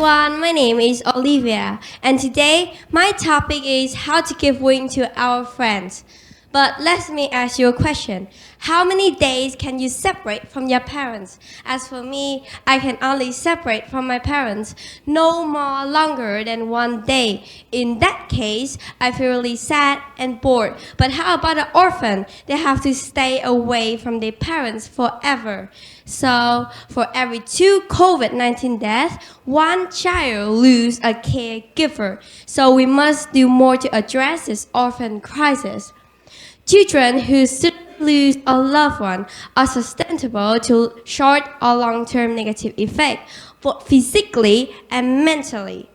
everyone, my name is Olivia, and today my topic is how to give wing to our friends. But let me ask you a question. How many days can you separate from your parents? As for me, I can only separate from my parents no more longer than 1 day. In that case, I feel really sad and bored. But how about an orphan? They have to stay away from their parents forever. So, for every 2 COVID-19 deaths, 1 child loses a caregiver. So we must do more to address this orphan crisis. Children who lose a loved one are susceptible to short or long-term negative effects, both physically and mentally.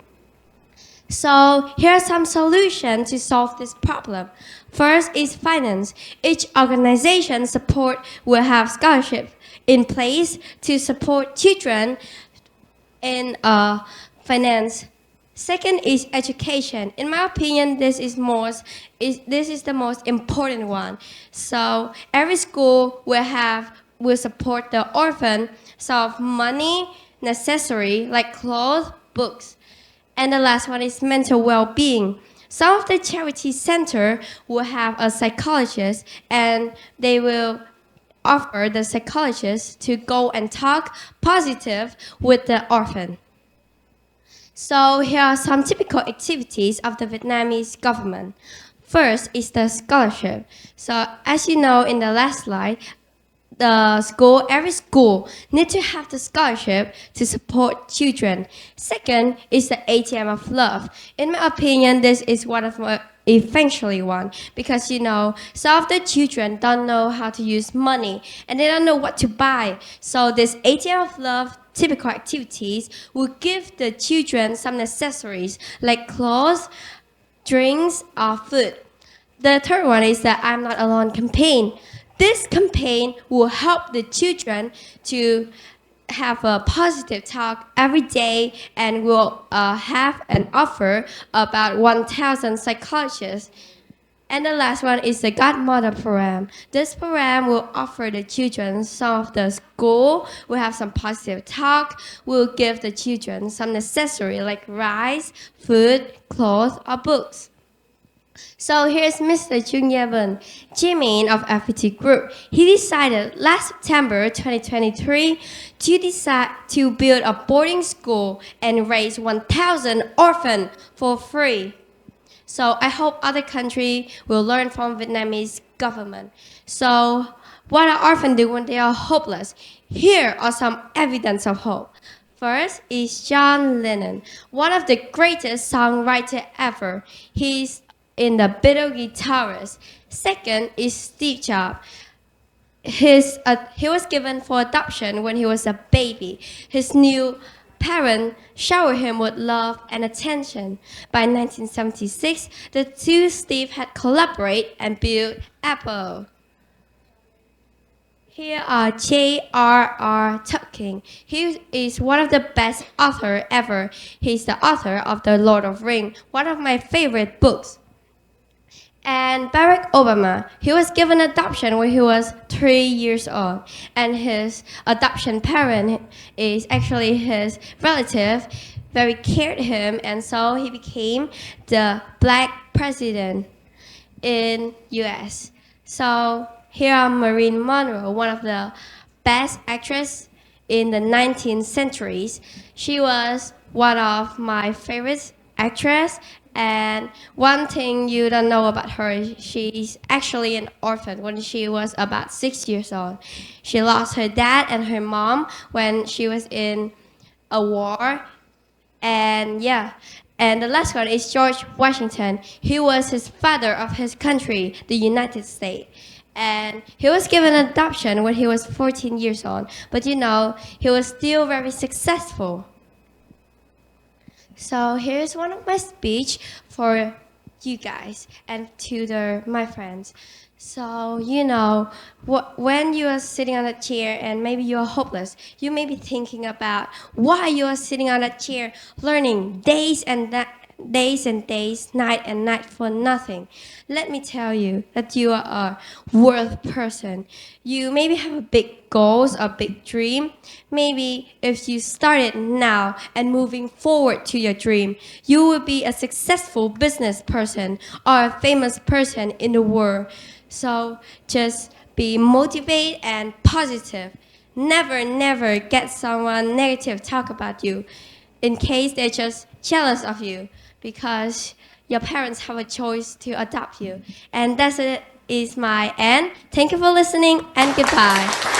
So here are some solutions to solve this problem. First is finance. Each organization support will have scholarships in place to support children in finance. Second is education. In my opinion, this is the most important one. So every school will support the orphan, so money necessary like clothes, books. And the last one is mental well-being. Some of the charity center will have a psychologist, and they will offer the psychologist to go and talk positive with the orphan. So here are some typical activities of the Vietnamese government. First is the scholarship. So as you know in the last slide, every school needs to have the scholarship to support children. Second is the ATM of love. In my opinion, this is one of my eventually one because some of the children don't know how to use money and they don't know what to buy. So this ATM of love typical activities will give the children some necessaries like clothes, drinks, or food. The third one is the I'm Not Alone campaign. This campaign will help the children to have a positive talk every day and will have an offer about 1,000 psychologists. And the last one is the Godmother program. This program will offer the children some of the school, will have some positive talk, will give the children some necessary like rice, food, clothes, or books. So here's Mr. Jung Yevon, chairman of FPT Group. He decided last September 2023 to build a boarding school and raise 1,000 orphans for free. So I hope other countries will learn from Vietnamese government. So what are orphans do when they are hopeless? Here are some evidence of hope. First is John Lennon, one of the greatest songwriters ever. He's in the Beatles guitarist. Second is Steve Jobs. He was given for adoption when he was a baby. His new parents showered him with love and attention. By 1976, the two Steve had collaborated and built Apple. Here are J.R.R. Tolkien. He is one of the best authors ever. He's the author of The Lord of the Rings, one of my favorite books. And Barack Obama, he was given adoption when he was 3 years old. And his adoption parent is actually his relative, very cared him, and so he became the black president in US. So here are Marilyn Monroe, one of the best actresses in the 19th centuries. She was one of my favorite actresses. And one thing you don't know about her, she's actually an orphan when she was about 6 years old. She lost her dad and her mom when she was in a war. And the last one is George Washington. He was his father of his country, the United States. And he was given adoption when he was 14 years old. But he was still very successful. So here's one of my speech for you guys and to my friends. So when you are sitting on a chair and maybe you are hopeless, you may be thinking about why you are sitting on a chair learning days and days and days, night and night for nothing. Let me tell you that you are a worth person. You maybe have a big goals or big dream. Maybe if you started now and moving forward to your dream, you will be a successful business person or a famous person in the world. So just be motivated and positive. Never, never get someone negative talk about you in case they're just jealous of you because your parents have a choice to adopt you. And that's it is my end. Thank you for listening and goodbye.